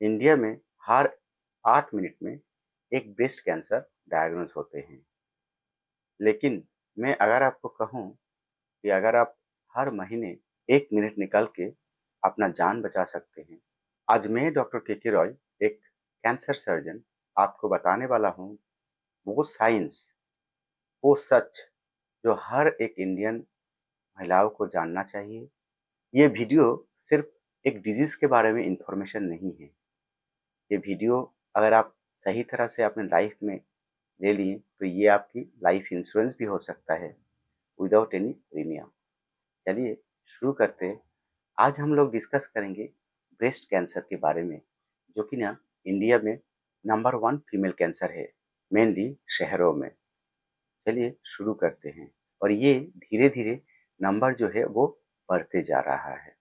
India में हर 8 minute में एक ब्रेस्ट कैंसर डायग्नोज होते हैं। लेकिन मैं अगर आपको कहूँ कि अगर आप हर महीने 1 मिनट निकाल के अपना जान बचा सकते हैं। आज मैं डॉक्टर के रॉय, एक कैंसर सर्जन, आपको बताने वाला हूँ वो साइंस, वो सच जो हर एक इंडियन महिलाओं को जानना चाहिए। ये वीडियो सिर्फ एक डिजीज़ के बारे में इन्फॉर्मेशन नहीं है। ये वीडियो अगर आप सही तरह से अपने लाइफ में ले लिए तो ये आपकी लाइफ इंश्योरेंस भी हो सकता है विदाउट एनी प्रीमियम। चलिए शुरू करते हैं। आज हम लोग डिस्कस करेंगे ब्रेस्ट कैंसर के बारे में, जो कि ना इंडिया में नंबर 1 फीमेल कैंसर है, मेनली शहरों में। चलिए शुरू करते हैं। और ये धीरे-धीरे नंबर जो है वो बढ़ते जा रहा है।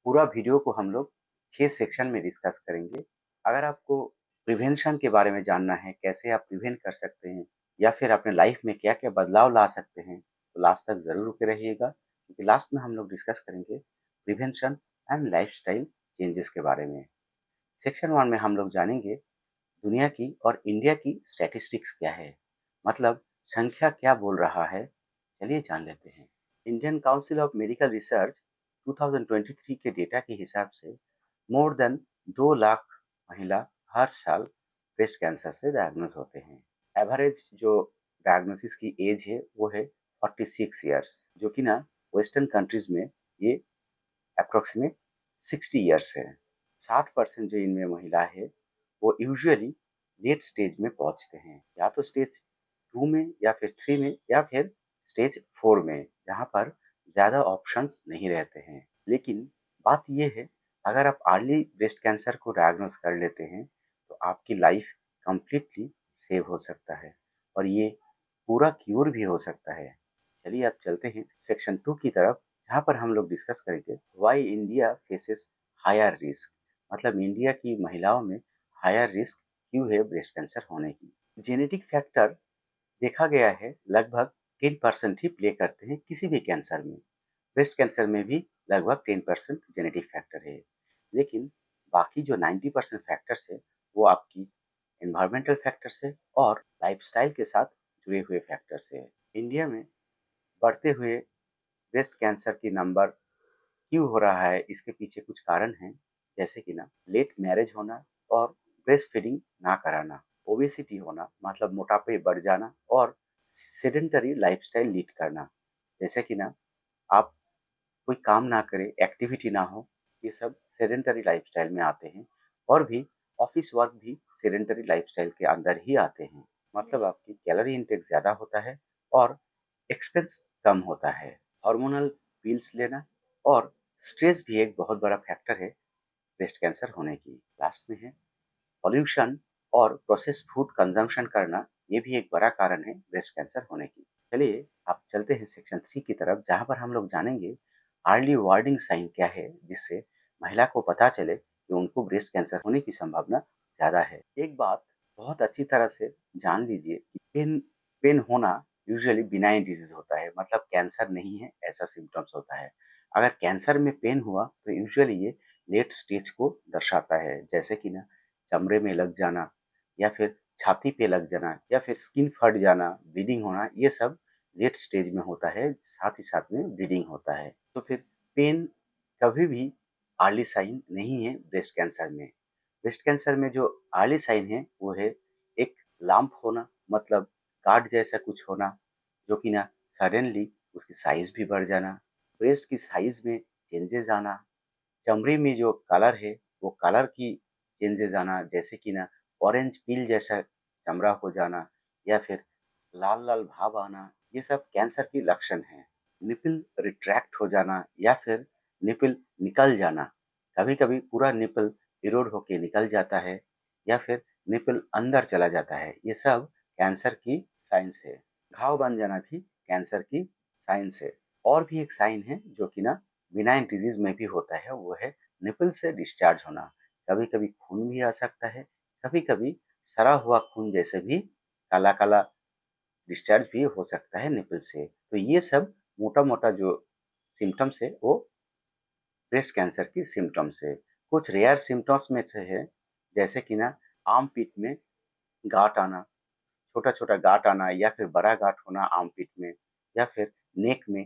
पूरा वीडियो को हम लोग 6 सेक्शन में डिस्कस करेंगे। अगर आपको प्रिवेंशन के बारे में जानना है, कैसे आप प्रिवेंट कर सकते हैं या फिर अपने लाइफ में क्या-क्या बदलाव ला सकते हैं, तो लास्ट तक ज़रूर रुके रहिएगा, क्योंकि लास्ट में हम लोग डिस्कस करेंगे प्रिवेंशन एंड लाइफ़स्टाइल चेंजेस के बारे में। सेक्शन 1 में हम लोग जानेंगे दुनिया की और इंडिया की स्टैटिस्टिक्स क्या है, मतलब संख्या क्या बोल रहा है। चलिए जान लेते हैं। Indian council of medical research 2023 के डेटा के हिसाब से मोर देन 2 लाख महिला हर साल ब्रेस्ट कैंसर से डायग्नोज होते हैं। एवरेज जो डायग्नोसिस की एज है वो है 46 इयर्स, जो कि ना वेस्टर्न कंट्रीज में ये अप्रोक्सीमेट 60 इयर्स है। 60% जो इनमें महिला है वो यूजुअली लेट स्टेज में पहुंचते हैं, या तो स्टेज 2 में या फिर 3 में या फिर स्टेज 4 में, जहां पर ज़्यादा ऑप्शंस नहीं रहते हैं। लेकिन बात ये है, अगर आप अर्ली ब्रेस्ट कैंसर को डायग्नोज कर लेते हैं तो आपकी लाइफ कंप्लीटली सेव हो सकता है और ये पूरा क्यूर भी हो सकता है। चलिए अब चलते हैं सेक्शन 2 की तरफ, जहाँ पर हम लोग डिस्कस करेंगे why India faces higher risk, मतलब इंडिया की महिलाओं में हायर रिस्क क्यों है ब्रेस्ट कैंसर होने की। जेनेटिक फैक्टर देखा गया है लगभग 10% ही प्ले करते हैं किसी भी कैंसर में। ब्रेस्ट कैंसर में भी लगभग 10% जेनेटिक फैक्टर है, लेकिन बाकी जो 90% फैक्टर्स है वो आपकी एनवायरमेंटल फैक्टर्स है और लाइफस्टाइल के साथ जुड़े हुए फैक्टर्स है। इंडिया में बढ़ते हुए ब्रेस्ट कैंसर की नंबर क्यों हो रहा है, इसके पीछे कुछ कारण हैं, जैसे कि ना लेट मैरिज होना और ब्रेस्ट फीडिंग ना कराना, ओबेसिटी होना मतलब मोटापे बढ़ जाना और सेडेंटरी लाइफस्टाइल लीड करना, जैसे कि ना आप कोई काम ना करें, एक्टिविटी ना हो, ये सब सेडेंटरी लाइफस्टाइल में आते हैं। और भी ऑफिस वर्क भी सेडेंटरी लाइफस्टाइल के अंदर ही आते हैं, मतलब आपकी कैलोरी इंटेक ज़्यादा होता है और एक्सपेंस कम होता है। हार्मोनल पिल्स लेना और स्ट्रेस भी एक बहुत बड़ा फैक्टर है ब्रेस्ट कैंसर होने की। लास्ट में है पॉल्यूशन और प्रोसेस्ड फूड कंजम्पशन करना, ये भी एक बड़ा कारण है ब्रेस्ट कैंसर होने की। चलिए आप चलते हैं सेक्शन 3 की तरफ, जहाँ पर हम लोग जानेंगे अर्ली वार्निंग साइन क्या है, जिससे महिला को पता चले कि उनको ब्रेस्ट कैंसर होने की संभावना ज़्यादा है। एक बात बहुत अच्छी तरह से जान लीजिए कि पेन पेन होना यूजुअली बिनाइन डिजीज होता है, मतलब कैंसर नहीं है ऐसा सिम्टम्स होता है। अगर कैंसर में पेन हुआ तो यूजुअली ये लेट स्टेज को दर्शाता है, जैसे कि ना चमड़े में लग जाना या फिर छाती पे लग जाना या फिर स्किन फट जाना, ब्लीडिंग होना, ये सब लेट स्टेज में होता है, साथ ही साथ में ब्लीडिंग होता है। तो फिर पेन कभी भी अर्ली साइन नहीं है ब्रेस्ट कैंसर में। ब्रेस्ट कैंसर में जो अर्ली साइन है वो है एक लंप होना, मतलब गांठ जैसा कुछ होना, जो कि ना सडनली उसकी साइज भी बढ़ जाना, ब्रेस्ट की साइज में चेंजेस आना, चमड़ी में जो कलर है वो कलर की चेंजेस आना, जैसे कि ना ऑरेंज पील जैसा चमड़ा हो जाना या फिर लाल लाल भाव आना, ये सब कैंसर की लक्षण हैं। निपल रिट्रैक्ट हो जाना या फिर निपल निकल जाना, कभी कभी पूरा निपल इरोड होके निकल जाता है या फिर निपल अंदर चला जाता है, ये सब कैंसर की साइंस है। घाव बन जाना भी कैंसर की साइंस है। और भी एक साइन है जो कि ना बिनाइन डिजीज में भी होता है, वो है निपल से डिस्चार्ज होना। कभी कभी खून भी आ सकता है, कभी कभी सड़ा हुआ खून जैसे भी काला काला डिस्चार्ज भी हो सकता है निपल से। तो ये सब मोटा मोटा जो सिम्टम्स है वो ब्रेस्ट कैंसर की सिम्टम्स है। कुछ रेयर सिम्टम्स में से है जैसे कि ना आर्म पिट में गाँठ आना, छोटा-छोटा गाँठ आना या फिर बड़ा गाँठ होना आर्म पिट में या फिर नेक में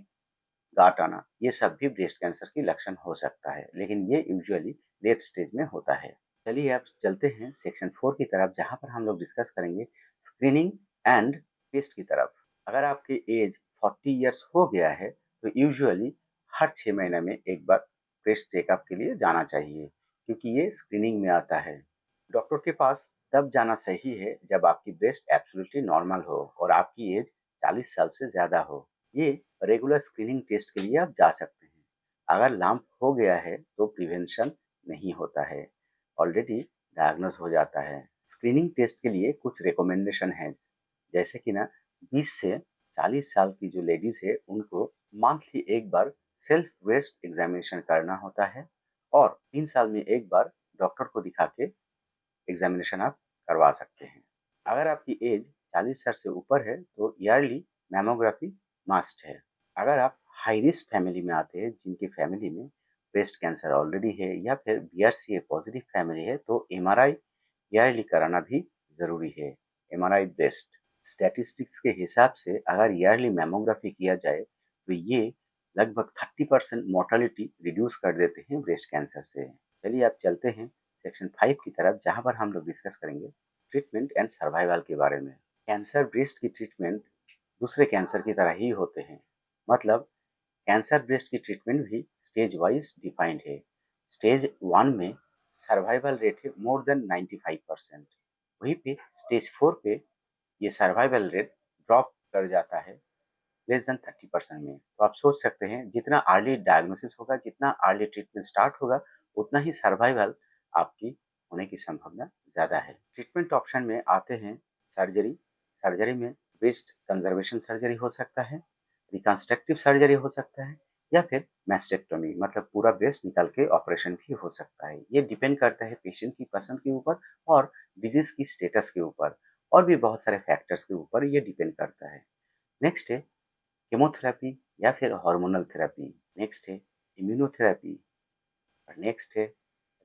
गाँठ आना, ये सब भी ब्रेस्ट कैंसर की लक्षण हो सकता है, लेकिन ये यूजुअली लेट स्टेज में होता है। चलिए अब चलते हैं सेक्शन 4 की तरफ, जहाँ पर हम लोग डिस्कस करेंगे स्क्रीनिंग एंड टेस्ट की तरफ। अगर आपकी एज 40 इयर्स हो गया है, तो यूजुअली हर 6 महीने में एक बार ब्रेस्ट चेकअप के लिए जाना चाहिए, क्योंकि ये स्क्रीनिंग में आता है। डॉक्टर के पास तब जाना सही है जब आपकी ब्रेस्ट एब्सोल्युटली नॉर्मल हो और आपकी एज 40 साल से ज़्यादा हो। ये रेगुलर स्क्रीनिंग टेस्ट के लिए आप जा सकते हैं। अगर लंप हो गया है तो प्रिवेंशन नहीं होता है, ऑलरेडी डायग्नोज हो जाता है। स्क्रीनिंग टेस्ट के लिए कुछ रिकमेंडेशन है, जैसे कि ना 20 से 40 साल की जो लेडीज है उनको मंथली एक बार सेल्फ ब्रेस्ट एग्जामिनेशन करना होता है और 3 साल में एक बार डॉक्टर को दिखा के एग्जामिनेशन आप करवा सकते हैं। अगर आपकी एज 40 साल से ऊपर है तो ईयरली मैमोग्राफी मस्ट है। अगर आप हाई रिस्क फैमिली में आते हैं, जिनकी फैमिली में ब्रेस्ट कैंसर ऑलरेडी है या फिर बीआरसीए पॉजिटिव फैमिली है, तो एमआरआई ईयरली कराना भी ज़रूरी है। एमआरआई ब्रेस्ट स्टैटिस्टिक्स के हिसाब से अगर ईयरली मैमोग्राफी किया जाए तो ये लगभग 30% मोर्टालिटी रिड्यूस कर देते हैं ब्रेस्ट कैंसर से। चलिए आप चलते हैं सेक्शन 5 की तरफ, जहाँ पर हम लोग डिस्कस करेंगे ट्रीटमेंट एंड सर्वाइवल के बारे में। कैंसर ब्रेस्ट की ट्रीटमेंट दूसरे कैंसर की तरह ही होते हैं, मतलब कैंसर ब्रेस्ट की ट्रीटमेंट भी स्टेज वाइज डिफाइंड है। स्टेज 1 में सर्वाइवल रेट है मोर देन 95%। वहीं पे स्टेज 4 पे ये सर्वाइवल रेट ड्रॉप कर जाता है लेस देन 30% में। तो आप सोच सकते हैं जितना अर्ली डायग्नोसिस होगा, जितना अर्ली ट्रीटमेंट स्टार्ट होगा, उतना ही सर्वाइवल आपकी होने की संभावना ज़्यादा है। ट्रीटमेंट ऑप्शन में आते हैं सर्जरी। सर्जरी में ब्रेस्ट कंजर्वेशन सर्जरी हो सकता है, रिकंस्ट्रक्टिव सर्जरी हो सकता है या फिर मैस्टेक्टोमी, मतलब पूरा ब्रेस्ट निकाल के ऑपरेशन भी हो सकता है। ये डिपेंड करता है पेशेंट की पसंद के ऊपर और डिजीज की स्टेटस के ऊपर और भी बहुत सारे फैक्टर्स के ऊपर ये डिपेंड करता है। नेक्स्ट है केमोथेरेपी या फिर हार्मोनल थेरेपी। नेक्स्ट है इम्यूनोथेरेपी और नेक्स्ट है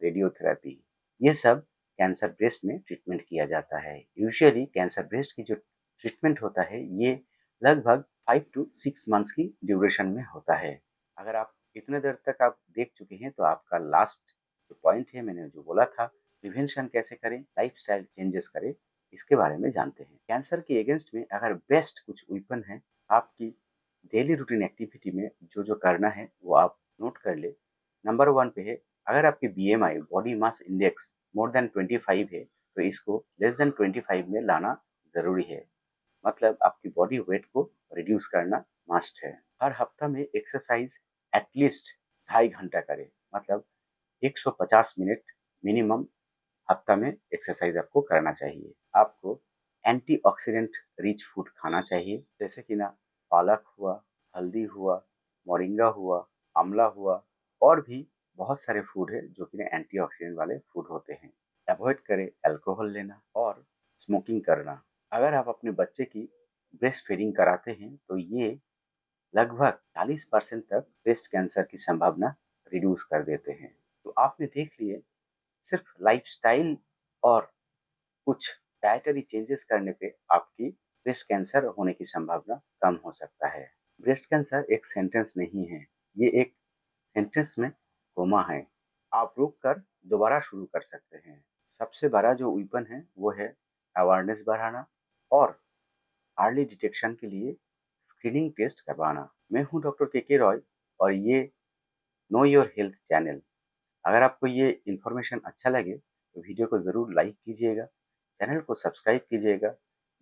रेडियोथेरेपी। ये सब कैंसर ब्रेस्ट में ट्रीटमेंट किया जाता है। यूजुअली कैंसर ब्रेस्ट की जो ट्रीटमेंट होता है ये लगभग 5 टू 6 मंथ्स की ड्यूरेशन में होता है। अगर आप इतने देर तक आप देख चुके हैं तो आपका लास्ट जो पॉइंट है, मैंने जो बोला था प्रिवेंशन कैसे करें, लाइफस्टाइल चेंजेस करें, इसके बारे में जानते हैं। कैंसर के अगेंस्ट में अगर बेस्ट कुछ वेपन है, आपकी डेली रूटीन एक्टिविटी में जो जो करना है वो आप नोट कर ले। नंबर 1 पे है, अगर आपकी BMI body mass index more than 25 है तो इसको लेस देन 25 में लाना ज़रूरी है। मतलब आपकी बॉडी वेट को रिड्यूस करना मस्ट है। हर हफ्ता में एक्सरसाइज एटलीस्ट 2.5 घंटा करें, मतलब 150 मिनट मिनिमम हफ्ता में एक्सरसाइज आपको करना चाहिए। आपको एंटीऑक्सीडेंट रिच फूड खाना चाहिए, जैसे कि ना पालक हुआ, हल्दी हुआ, मोरिंगा हुआ, आंवला हुआ और भी बहुत सारे फूड है जो कि एंटीऑक्सीडेंट वाले फूड होते हैं। अवॉइड करें अल्कोहल लेना और स्मोकिंग करना। अगर आप अपने बच्चे की ब्रेस्ट फीडिंग कराते हैं तो ये लगभग 40% तक ब्रेस्ट कैंसर की संभावना रिड्यूस कर देते हैं। तो आपने देख लिए सिर्फ लाइफस्टाइल और कुछ डाइटरी चेंजेस करने पे आपकी ब्रेस्ट कैंसर होने की संभावना कम हो सकता है। ब्रेस्ट कैंसर एक सेंटेंस नहीं है, ये एक सेंटेंस में कोमा है। आप रुक कर दोबारा शुरू कर सकते हैं। सबसे बड़ा जो वेपन है वो है अवेयरनेस बढ़ाना और अर्ली डिटेक्शन के लिए स्क्रीनिंग टेस्ट करवाना। मैं हूँ डॉक्टर के रॉय और ये नो योर हेल्थ चैनल। अगर आपको ये इन्फॉर्मेशन अच्छा लगे तो वीडियो को ज़रूर लाइक कीजिएगा, चैनल को सब्सक्राइब कीजिएगा,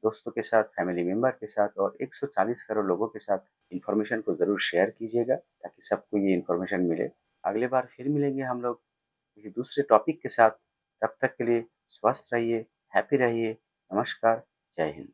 दोस्तों के साथ, फैमिली मेंबर के साथ और 140 करोड़ लोगों के साथ इन्फॉर्मेशन को ज़रूर शेयर कीजिएगा ताकि सबको ये इन्फॉर्मेशन मिले। अगली बार फिर मिलेंगे हम लोग किसी दूसरे टॉपिक के साथ। तब तक के लिए स्वस्थ रहिए, हैप्पी रहिए। नमस्कार, जय हिंद।